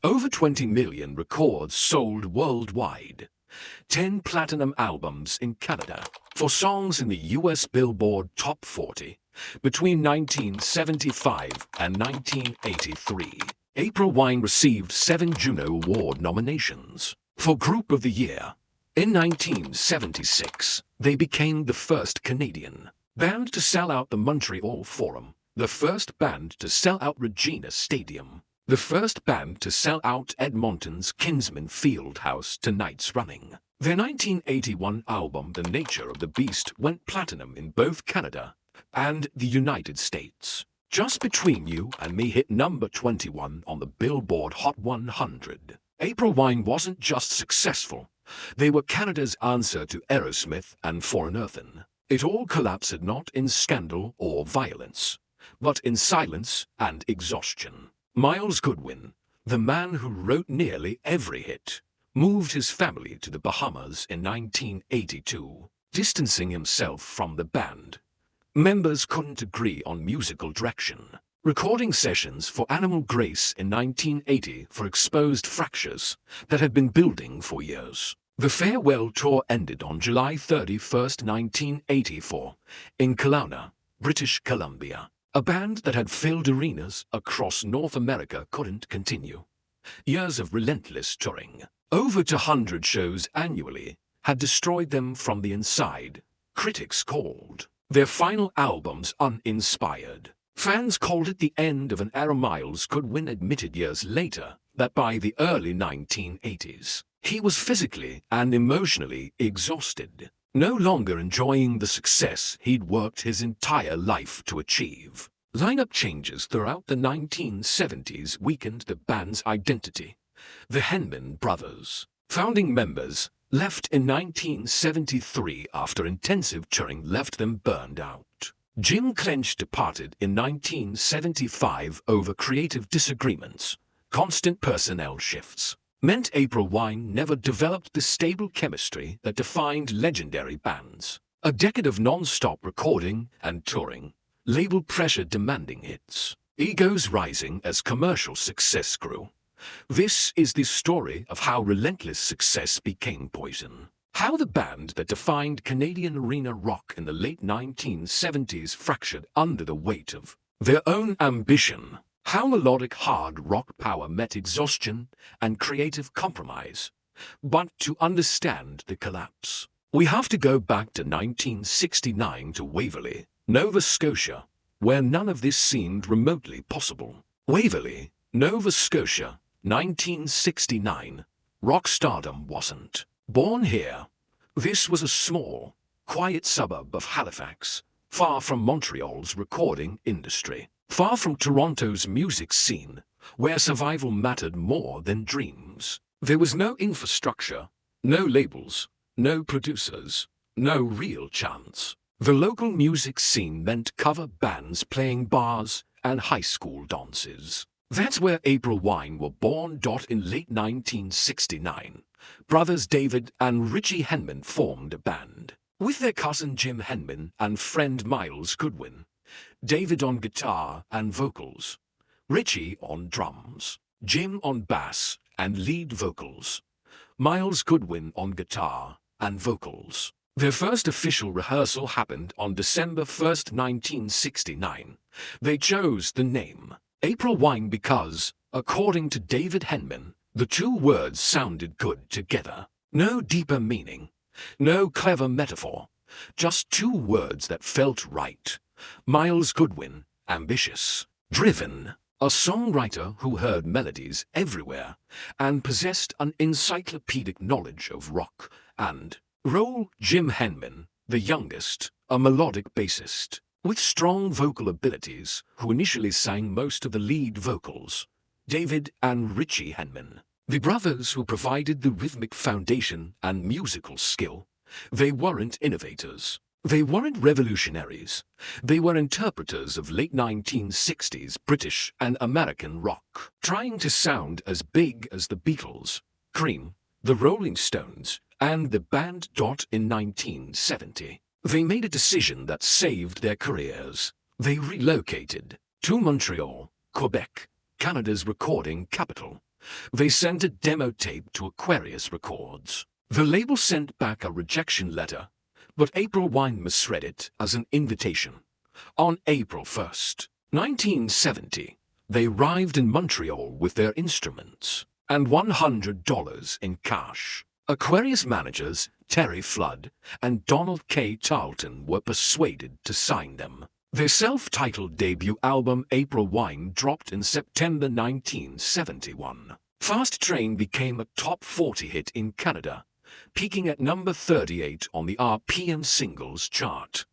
Over 20 million records sold worldwide. 10 platinum albums in Canada. 4 songs in the US Billboard Top 40 between 1975 and 1983. April Wine received 7 Juno Award nominations for Group of the Year. In 1976, they became the first Canadian band to sell out the Montreal Forum, the first band to sell out Regina Stadium, the first band to sell out Edmonton's Kinsman Fieldhouse 2 nights running. Their 1981 album The Nature of the Beast went platinum in both Canada and the United States. Just Between You and Me hit number 21 on the Billboard Hot 100. April Wine wasn't just successful, they were Canada's answer to Aerosmith and Foreign Earthen. It all collapsed not in scandal or violence, but in silence and exhaustion. Myles Goodwyn, the man who wrote nearly every hit, moved his family to the Bahamas in 1982, distancing himself from the band. Members couldn't agree on musical direction. Recording sessions for Animal Grace in 1980 for exposed fractures that had been building for years. The farewell tour ended on July 31, 1984, in Kelowna, British Columbia. A band that had filled arenas across North America couldn't continue. Years of relentless touring, over 200 shows annually, had destroyed them from the inside. Critics called their final albums uninspired. Fans called it the end of an era. Myles Goodwyn admitted years later that by the early 1980s, he was physically and emotionally exhausted, no longer enjoying the success he'd worked his entire life to achieve. Lineup changes throughout the 1970s weakened the band's identity. The Henman brothers, founding members, left in 1973 after intensive touring left them burned out. Jim Clench departed in 1975 over creative disagreements. Constant personnel shifts meant April Wine never developed the stable chemistry that defined legendary bands. A decade of non-stop recording and touring, label pressure demanding hits, egos rising as commercial success grew. This is the story of how relentless success became poison. How the band that defined Canadian arena rock in the late 1970s fractured under the weight of their own ambition. How melodic hard rock power met exhaustion and creative compromise. But to understand the collapse, we have to go back to 1969 to Waverley, Nova Scotia, where none of this seemed remotely possible. Waverley, Nova Scotia, 1969. Rock stardom wasn't born here. This was a small, quiet suburb of Halifax, far from Montreal's recording industry, far from Toronto's music scene, where survival mattered more than dreams. There was no infrastructure, no labels, no producers, no real chance. The local music scene meant cover bands playing bars and high school dances. That's where April Wine were born. In late 1969, brothers David and Richie Henman formed a band with their cousin Jim Henman and friend Myles Goodwyn. David on guitar and vocals, Richie on drums, Jim on bass and lead vocals, Myles Goodwyn on guitar and vocals. Their first official rehearsal happened on December 1, 1969. They chose the name April Wine because, according to David Henman, the two words sounded good together. No deeper meaning, no clever metaphor, just two words that felt right. Myles Goodwyn, ambitious, driven, a songwriter who heard melodies everywhere and possessed an encyclopedic knowledge of rock and roll. Jim Henman, the youngest, a melodic bassist with strong vocal abilities who initially sang most of the lead vocals. David and Richie Henman, the brothers who provided the rhythmic foundation and musical skill. They weren't innovators. They weren't revolutionaries. They were interpreters of late 1960s British and American rock, trying to sound as big as the Beatles, Cream, the Rolling Stones, and the band. In 1970, they made a decision that saved their careers. They relocated to Montreal, Quebec, Canada's recording capital. They sent a demo tape to Aquarius Records. The label sent back a rejection letter, but April Wine misread it as an invitation. On April 1st, 1970, they arrived in Montreal with their instruments and $100 in cash. Aquarius managers Terry Flood and Donald K. Tarleton were persuaded to sign them. Their self-titled debut album April Wine dropped in September 1971. Fast Train became a top 40 hit in Canada, peaking at number 38 on the RPM singles chart.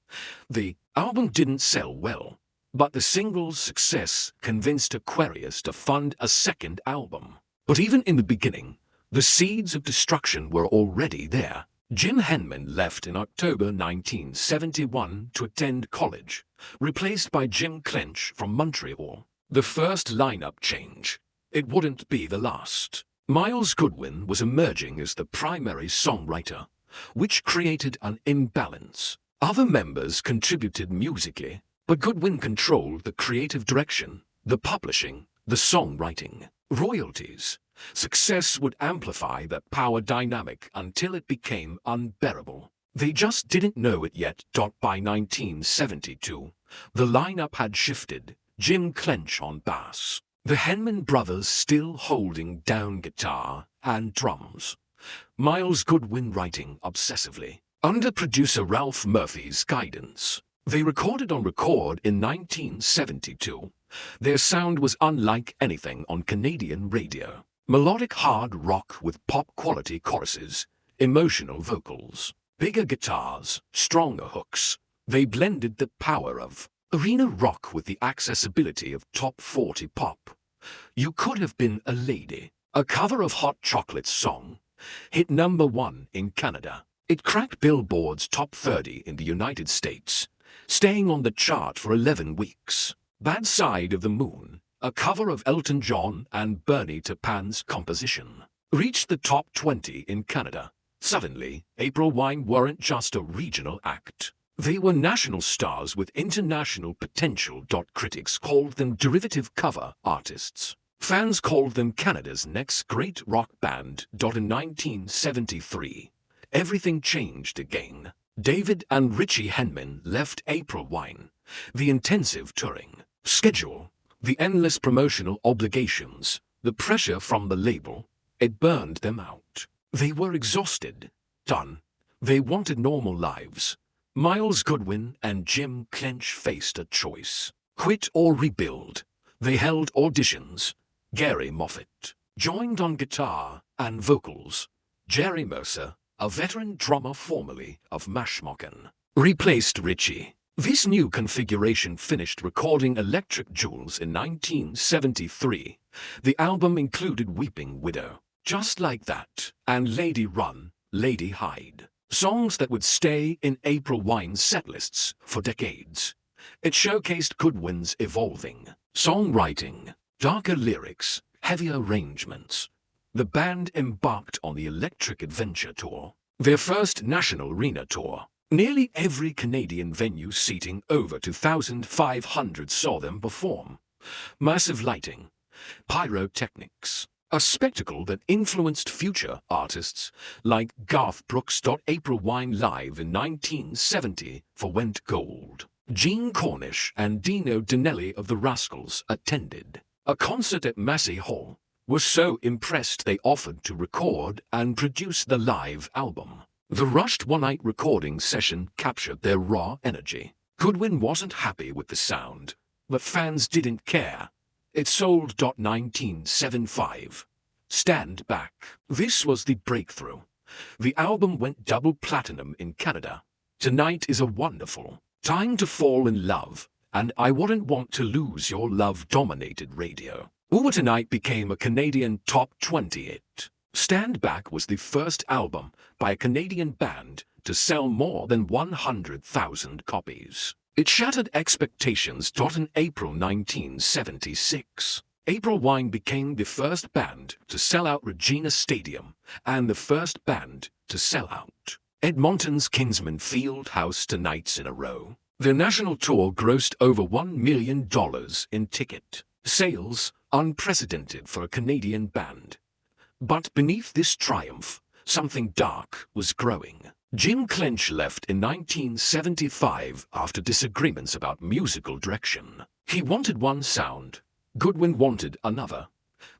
The album didn't sell well, but the single's success convinced Aquarius to fund a second album. But even in the beginning, the seeds of destruction were already there. Jim Henman left in October 1971 to attend college, replaced by Jim Clench from Montreal. The first lineup change. It wouldn't be the last. Miles Goodwin was emerging as the primary songwriter, which created an imbalance. Other members contributed musically, but Goodwin controlled the creative direction, the publishing, the songwriting, royalties. Success would amplify that power dynamic until it became unbearable. They just didn't know it yet. By 1972, the lineup had shifted. Jim Clench on bass, the Henman brothers still holding down guitar and drums, Miles Goodwin writing obsessively. Under producer Ralph Murphy's guidance, they recorded on record in 1972. Their sound was unlike anything on Canadian radio. Melodic hard rock with pop-quality choruses, emotional vocals, bigger guitars, stronger hooks. They blended the power of arena rock with the accessibility of top 40 pop. You Could Have Been a Lady, a cover of Hot Chocolate's song, hit number 1 in Canada. It cracked Billboard's top 30 in the United States, staying on the chart for 11 weeks. Bad Side of the Moon, a cover of Elton John and Bernie Taupin's composition, reached the top 20 in Canada. Suddenly, April Wine weren't just a regional act. They were national stars with international potential. Critics called them derivative cover artists. Fans called them Canada's next great rock band. In 1973, everything changed again. David and Richie Henman left April Wine. The intensive touring schedule, the endless promotional obligations, the pressure from the label, it burned them out. They were exhausted. Done. They wanted normal lives. Miles Goodwin and Jim Clench faced a choice. Quit or rebuild. They held auditions. Gary Moffat joined on guitar and vocals. Jerry Mercer, a veteran drummer formerly of Mashmokan, replaced Richie. This new configuration finished recording Electric Jewels in 1973. The album included Weeping Widow, Just Like That, and Lady Run, Lady Hide, songs that would stay in April Wine's setlists for decades. It showcased Goodwin's evolving songwriting, darker lyrics, heavier arrangements. The band embarked on the Electric Adventure Tour, their first national arena tour. Nearly every Canadian venue seating over 2,500 saw them perform. Massive lighting, pyrotechnics, a spectacle that influenced future artists like Garth Brooks. April Wine live in 1970 went gold. Gene Cornish and Dino Danelli of the Rascals attended a concert at Massey Hall. Were so impressed they offered to record and produce the live album. The rushed one-night recording session captured their raw energy. Goodwin wasn't happy with the sound, but fans didn't care. It sold. 1975. Stand Back. This was the breakthrough. The album went double platinum in Canada. Tonight Is a Wonderful, Time to Fall in Love, and I Wouldn't Want to Lose Your Love dominated radio. Over Tonight became a Canadian top 20 hit. Stand Back was the first album by a Canadian band to sell more than 100,000 copies. It shattered expectations. In April 1976, April Wine became the first band to sell out Regina Stadium and the first band to sell out Edmonton's Kingsman Field House 2 nights in a row. Their national tour grossed over $1 million in ticket Sales unprecedented for a Canadian band. But beneath this triumph, something dark was growing. Jim Clench left in 1975 after disagreements about musical direction. He wanted one sound, Goodwin wanted another.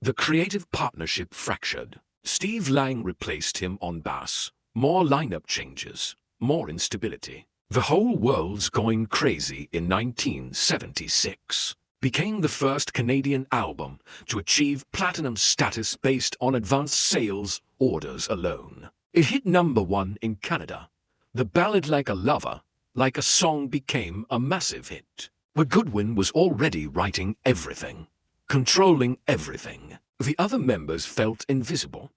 The creative partnership fractured. Steve Lang replaced him on bass. More lineup changes, more instability. The Whole World's Going Crazy in 1976 became the first Canadian album to achieve platinum status based on advanced sales orders alone. It hit #1 in Canada. The ballad Like a Lover, Like a Song became a massive hit. But Goodwin was already writing everything, controlling everything. The other members felt invisible.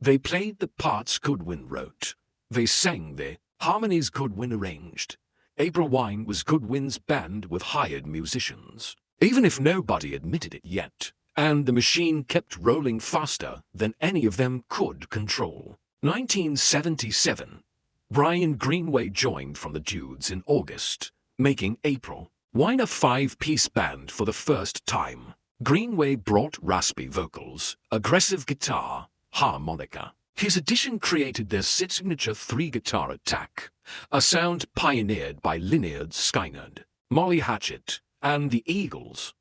They played the parts Goodwin wrote. They sang the harmonies Goodwin arranged. April Wine was Goodwin's band with hired musicians, even if nobody admitted it yet, and the machine kept rolling faster than any of them could control. 1977. Brian Greenway joined from the Dudes in August, making April Wine a 5-piece band for the first time. Greenway brought raspy vocals, aggressive guitar, harmonica. His addition created their signature 3-guitar attack, a sound pioneered by Lynyrd Skynyrd, Molly Hatchet, and the Eagles.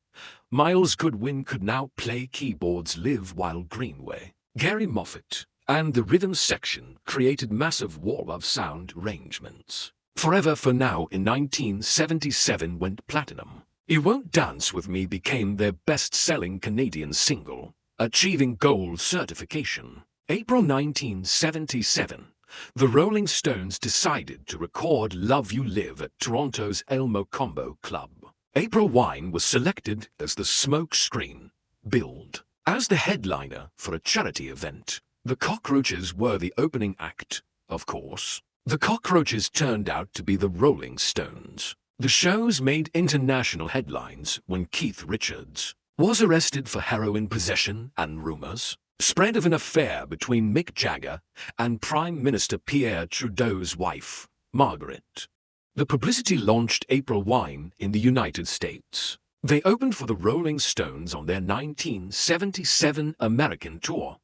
Miles Goodwin could now play keyboards live while Greenway, Gary Moffat, and the rhythm section created massive wall of sound arrangements. Forever for Now in 1977 went platinum. You Won't Dance With Me became their best-selling Canadian single, achieving gold certification. April 1977, the Rolling Stones decided to record Love You Live at Toronto's Elmo Combo Club. April Wine was selected as the smoke screen, billed as the headliner for a charity event. The Cockroaches were the opening act, of course. The Cockroaches turned out to be the Rolling Stones. The shows made international headlines when Keith Richards was arrested for heroin possession and rumors spread of an affair between Mick Jagger and Prime Minister Pierre Trudeau's wife, Margaret. The publicity launched April Wine in the United States. They opened for the Rolling Stones on their 1977 American tour,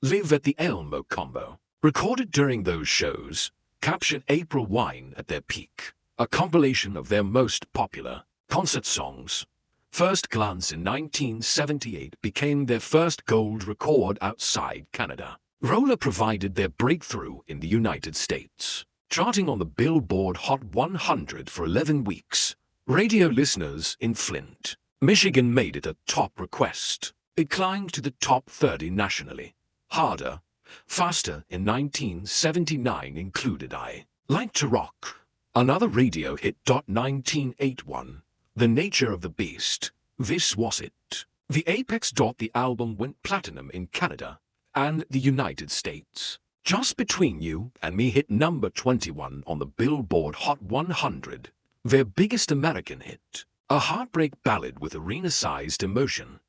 Live at the Elmo Combo. Recorded during those shows, captured April Wine at their peak, a compilation of their most popular concert songs. First Glance in 1978 became their first gold record outside Canada. Roller provided their breakthrough in the United States, charting on the Billboard Hot 100 for 11 weeks. Radio listeners in Flint, Michigan made it a top request. It climbed to the top 30 nationally. Harder, Faster in 1979 included I Like to Rock. Another radio hit. 1981, The Nature of the Beast, This Was It. The apex. The album went platinum in Canada and the United States. Just Between You and Me hit number 21 on the Billboard Hot 100, their biggest American hit. A heartbreak ballad with arena-sized emotion.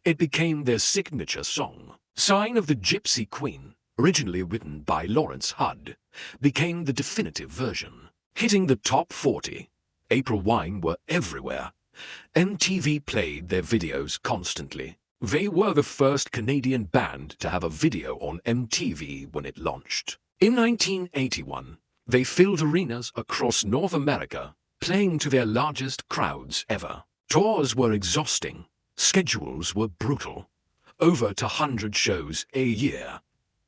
It became their signature song. Sign of the Gypsy Queen, originally written by Lawrence Hudd, became the definitive version. Hitting the top 40, April Wine were everywhere. MTV played their videos constantly. They were the first Canadian band to have a video on MTV when it launched. In 1981, they filled arenas across North America, playing to their largest crowds ever. Tours were exhausting. Schedules were brutal. Over 100 shows a year.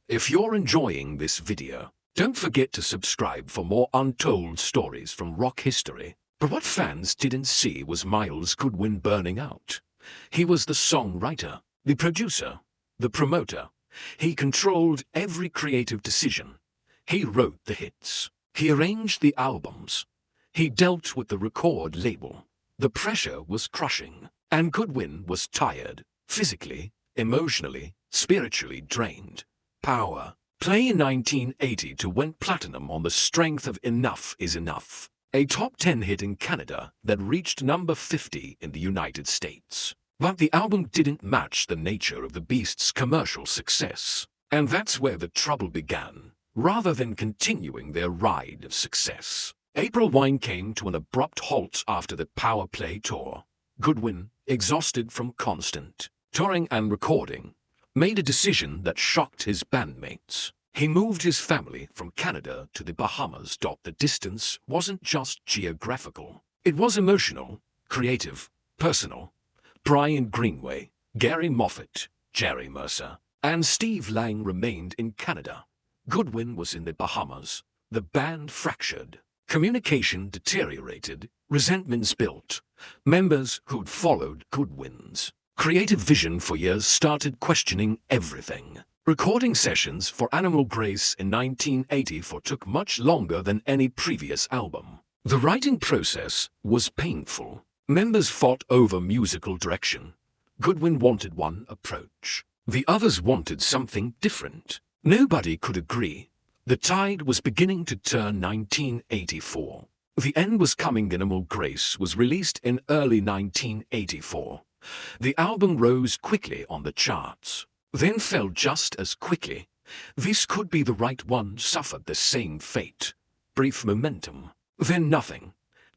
If you're enjoying this video, don't forget to subscribe for more untold stories from rock history. But what fans didn't see was Miles Goodwin burning out. He was the songwriter, the producer, the promoter. He controlled every creative decision. He wrote the hits. He arranged the albums. He dealt with the record label. The pressure was crushing, and Goodwin was tired, physically, emotionally, spiritually drained. Power Play in 1982 went platinum on the strength of Enough Is Enough, a top 10 hit in Canada that reached number 50 in the United States. But the album didn't match the nature of the Beast's commercial success, and that's where the trouble began. Rather than continuing their ride of success, April Wine came to an abrupt halt after the Power Play tour. Goodwin, exhausted from constant touring and recording, made a decision that shocked his bandmates. He moved his family from Canada to the Bahamas. The distance wasn't just geographical. It was emotional, creative, personal. Brian Greenway, Gary Moffat, Jerry Mercer, and Steve Lang remained in Canada. Goodwin was in the Bahamas. The band fractured. Communication deteriorated. Resentments built. Members who'd followed Goodwin's creative vision for years started questioning everything. Recording sessions for Animal Grace in 1984 took much longer than any previous album. The writing process was painful. Members fought over musical direction. Goodwin wanted one approach. The others wanted something different. Nobody could agree. The tide was beginning to turn. 1984. The end was coming. Animal Grace was released in early 1984. The album rose quickly on the charts, then fell just as quickly. This Could Be the Right One suffered the same fate. Brief momentum, then nothing.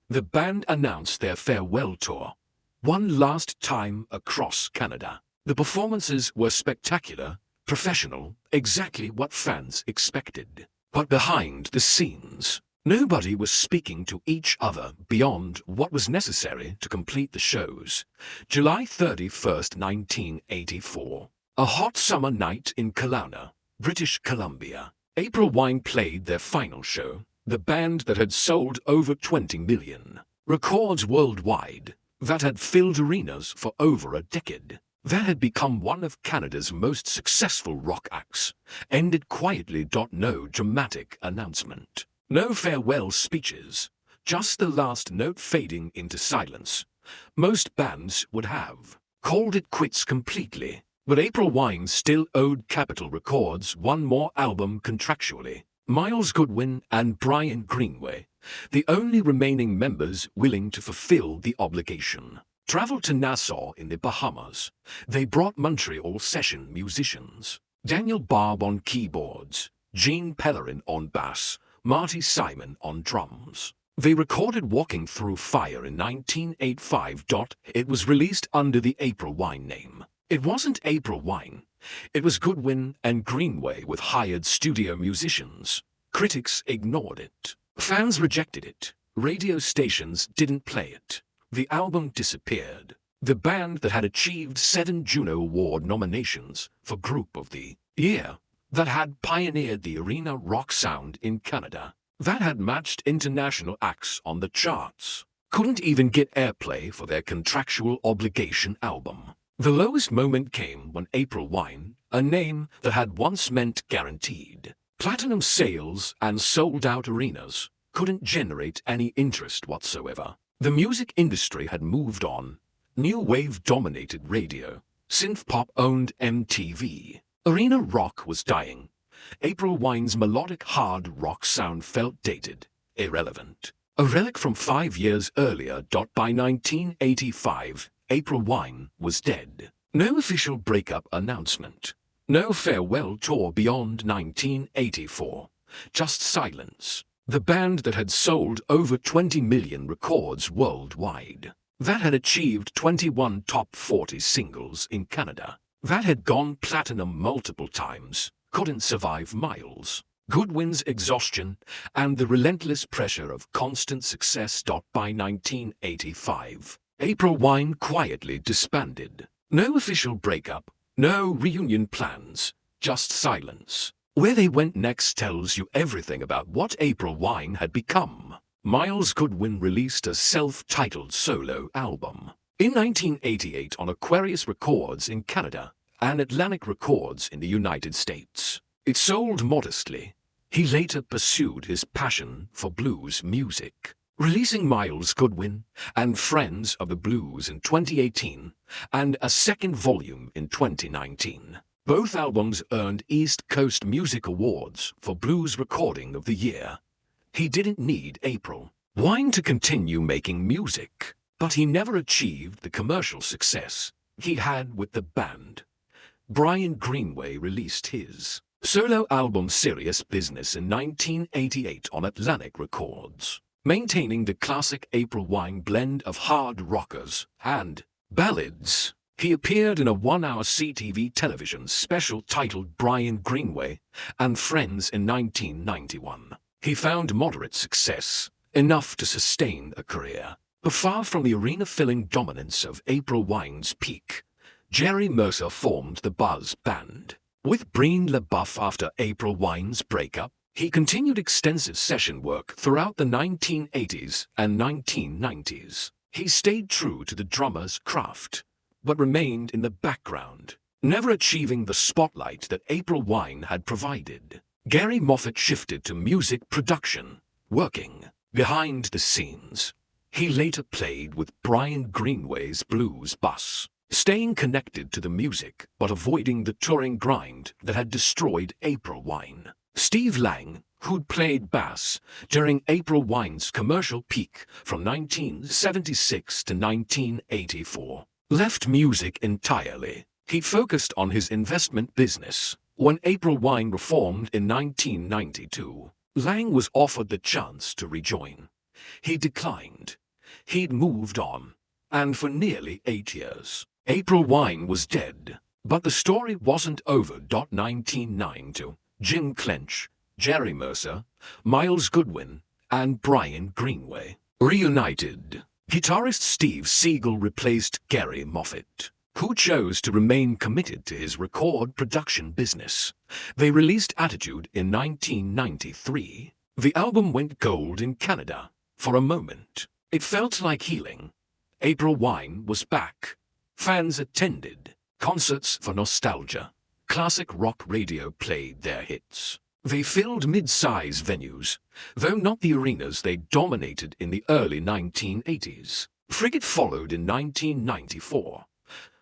The band announced their farewell tour, one last time across Canada. The performances were spectacular, professional, exactly what fans expected. But behind the scenes, nobody was speaking to each other beyond what was necessary to complete the shows. July 31st, 1984. A hot summer night in Kelowna, British Columbia. April Wine played their final show. The band that had sold over 20 million records worldwide, that had filled arenas for over a decade, that had become one of Canada's most successful rock acts, ended quietly. No dramatic announcement. No farewell speeches, just the last note fading into silence. Most bands would have called it quits completely, but April Wine still owed Capitol Records one more album contractually. Miles Goodwin and Brian Greenway, the only remaining members willing to fulfill the obligation, traveled to Nassau in the Bahamas. They brought Montreal session musicians, Daniel Barb on keyboards, Gene Pellerin on bass, Marty Simon on drums. They recorded Walking Through Fire in 1985. It was released under the April Wine name. It wasn't April Wine. It was Goodwin and Greenway with hired studio musicians. Critics ignored it. Fans rejected it. Radio stations didn't play it. The album disappeared. The band that had achieved 7 Juno Award nominations for Group of the Year, that had pioneered the arena rock sound in Canada, that had matched international acts on the charts, couldn't even get airplay for their contractual obligation album. The lowest moment came when April Wine, a name that had once meant guaranteed platinum sales and sold-out arenas, couldn't generate any interest whatsoever. The music industry had moved on. New wave dominated radio. Synth-pop owned MTV. Arena rock was dying. April Wine's melodic hard rock sound felt dated, irrelevant. A relic from 5 years earlier. By 1985, April Wine was dead. No official breakup announcement. No farewell tour beyond 1984. Just silence. The band that had sold over 20 million records worldwide, that had achieved 21 top 40 singles in Canada, that had gone platinum multiple times, couldn't survive Miles Goodwin's exhaustion and the relentless pressure of constant success. By 1985, April Wine quietly disbanded. No official breakup, no reunion plans, just silence. Where they went next tells you everything about what April Wine had become. Miles Goodwin released a self-titled solo album in 1988 on Aquarius Records in Canada and Atlantic Records in the United States. It sold modestly. He later pursued his passion for blues music, releasing Miles Goodwin and Friends of the Blues in 2018 and a second volume in 2019. Both albums earned East Coast Music Awards for Blues Recording of the Year. He didn't need April Wine to continue making music, but he never achieved the commercial success he had with the band. Brian Greenway released his solo album Serious Business in 1988 on Atlantic Records. maintaining the classic April Wine blend of hard rockers and ballads. He appeared in a one-hour CTV television special titled Brian Greenway and Friends in 1991. He found moderate success, enough to sustain a career. But far from the arena-filling dominance of April Wine's peak, Jerry Mercer formed the Buzz Band. With Breen LaBeouf after April Wine's breakup, he continued extensive session work throughout the 1980s and 1990s. He stayed true to the drummer's craft, but remained in the background, never achieving the spotlight that April Wine had provided. Gary Moffat shifted to music production, working behind the scenes. He later played with Brian Greenway's Blues Bus, staying connected to the music but avoiding the touring grind that had destroyed April Wine. Steve Lang, who'd played bass during April Wine's commercial peak from 1976 to 1984, left music entirely. He focused on his investment business. When April Wine reformed in 1992, Lang was offered the chance to rejoin. He declined. He'd moved on, and for nearly 8 years, April Wine was dead. But the story wasn't over. 1992, Jim Clench, Jerry Mercer, Miles Goodwin, and Brian Greenway reunited. Guitarist Steve Siegel replaced Gary Moffat, who chose to remain committed to his record production business. They released Attitude in 1993. The album went gold in Canada. For a moment, it felt like healing. April Wine was back. Fans attended concerts for nostalgia. Classic rock radio played their hits. They filled mid-size venues, though not the arenas they dominated in the early 1980s. Frigate followed in 1994.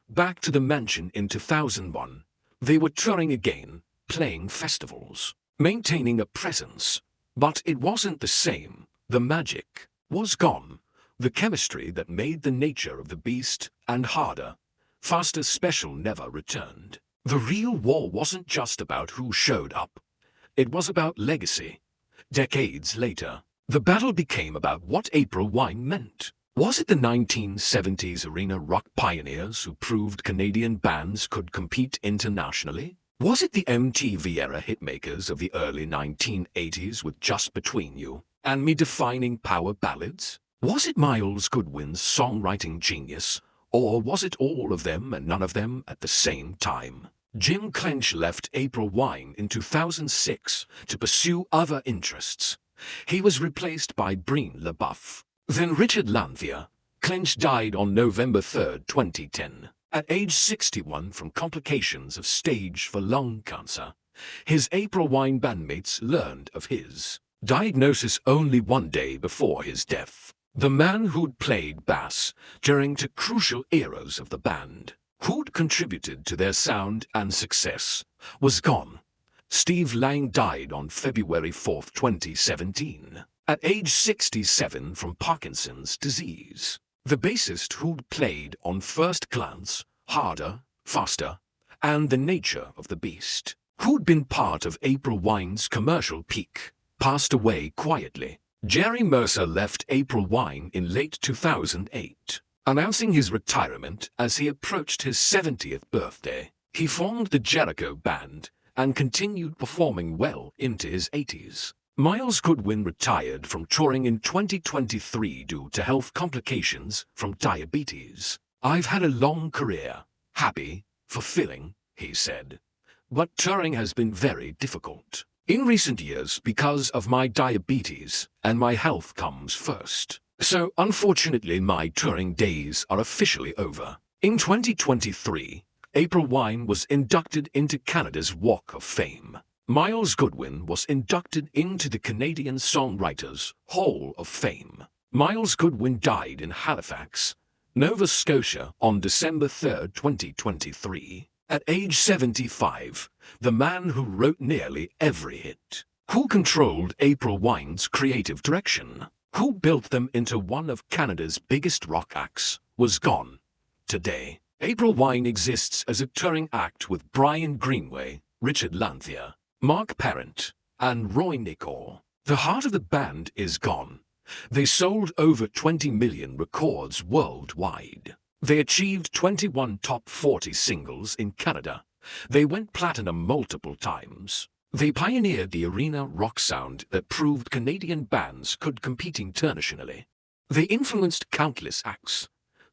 Back to the Mansion in 2001, they were touring again, playing festivals, maintaining a presence. But it wasn't the same. The magic was gone. The chemistry that made the nature of the beast and harder, faster special never returned. The real war wasn't just about who showed up. It was about legacy. Decades later, the battle became about what April Wine meant. Was it the 1970s arena rock pioneers who proved Canadian bands could compete internationally? Was it the MTV-era hitmakers of the early 1980s with Just Between You and Me defining power ballads? Was it Miles Goodwin's songwriting genius, or was it all of them and none of them at the same time? Jim Clench left April Wine in 2006 to pursue other interests. He was replaced by Breen LaBeouf. Then Richard Lanphier. Clench died on November 3, 2010, at age 61 from complications of stage 4 lung cancer. His April Wine bandmates learned of his diagnosis only one day before his death. The man who'd played bass during two crucial eras of the band, who'd contributed to their sound and success, was gone. Steve Lang died on February 4, 2017, at age 67 from Parkinson's disease. The bassist who'd played on First Glance, Harder, Faster, and The Nature of the Beast, who'd been part of April Wine's commercial peak, passed away quietly. Jerry Mercer left April Wine in late 2008, announcing his retirement as he approached his 70th birthday. He formed the Jericho Band and continued performing well into his 80s. Miles Goodwin retired from touring in 2023 due to health complications from diabetes. "I've had a long career, happy, fulfilling," he said. "But touring has been very difficult. In recent years, because of my diabetes, and my health comes first. So unfortunately my touring days are officially over." In 2023, April Wine was inducted into Canada's Walk of Fame. Miles Goodwin was inducted into the Canadian Songwriters Hall of Fame. Miles Goodwin died in Halifax, Nova Scotia on December 3, 2023. At age 75, the man who wrote nearly every hit, who controlled April Wine's creative direction, who built them into one of Canada's biggest rock acts, was gone. Today, April Wine exists as a touring act with Brian Greenway, Richard Lanphier, Mark Parent, and Roy Nicor. The heart of the band is gone, They sold over 20 million records worldwide. They achieved 21 top 40 singles in Canada. They went platinum multiple times. They pioneered the arena rock sound that proved Canadian bands could compete internationally. They influenced countless acts,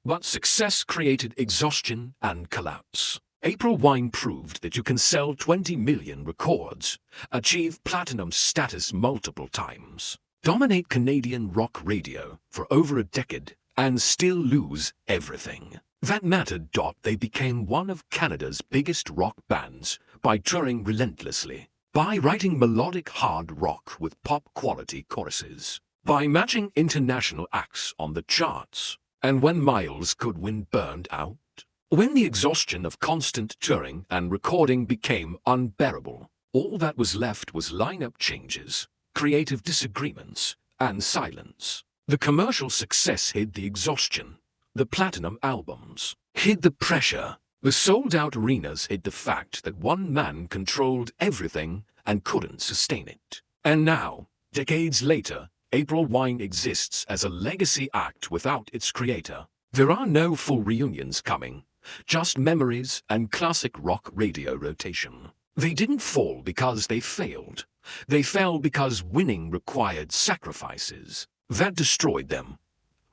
but success created exhaustion and collapse. April Wine proved that you can sell 20 million records, achieve platinum status multiple times, dominate Canadian rock radio for over a decade, and still lose everything that mattered. They became one of Canada's biggest rock bands by touring relentlessly, by writing melodic hard rock with pop-quality choruses, by matching international acts on the charts. And when Miles Goodwin burned out, when the exhaustion of constant touring and recording became unbearable, all that was left was lineup changes, creative disagreements, and silence. The commercial success hid the exhaustion. The platinum albums hid the pressure. The sold-out arenas hid the fact that one man controlled everything and couldn't sustain it. And now, decades later, April Wine exists as a legacy act without its creator. There are no full reunions coming, just memories and classic rock radio rotation. They didn't fall because they failed. They fell because winning required sacrifices that destroyed them.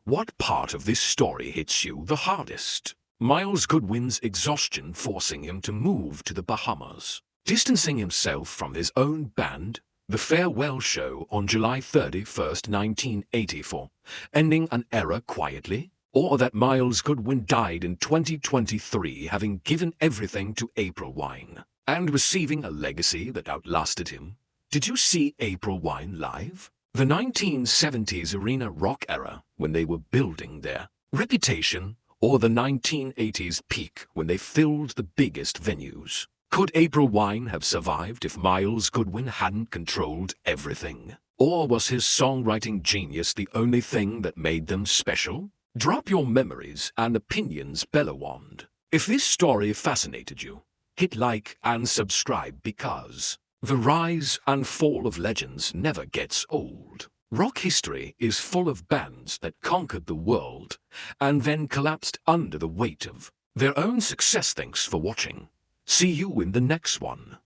What part of this story hits you the hardest? Miles Goodwin's exhaustion forcing him to move to the Bahamas, distancing himself from his own band, the farewell show on July 31st, 1984, ending an era quietly, or that Miles Goodwin died in 2023 having given everything to April Wine and receiving a legacy that outlasted him. Did you see April Wine live? The 1970s arena rock era, when they were building their reputation, or the 1980s peak when they filled the biggest venues? Could April Wine have survived if Miles Goodwin hadn't controlled everything? Or was his songwriting genius the only thing that made them special? Drop your memories and opinions below. If this story fascinated you, hit like and subscribe, because the rise and fall of legends never gets old. Rock history is full of bands that conquered the world and then collapsed under the weight of their own success. Thanks for watching. See you in the next one.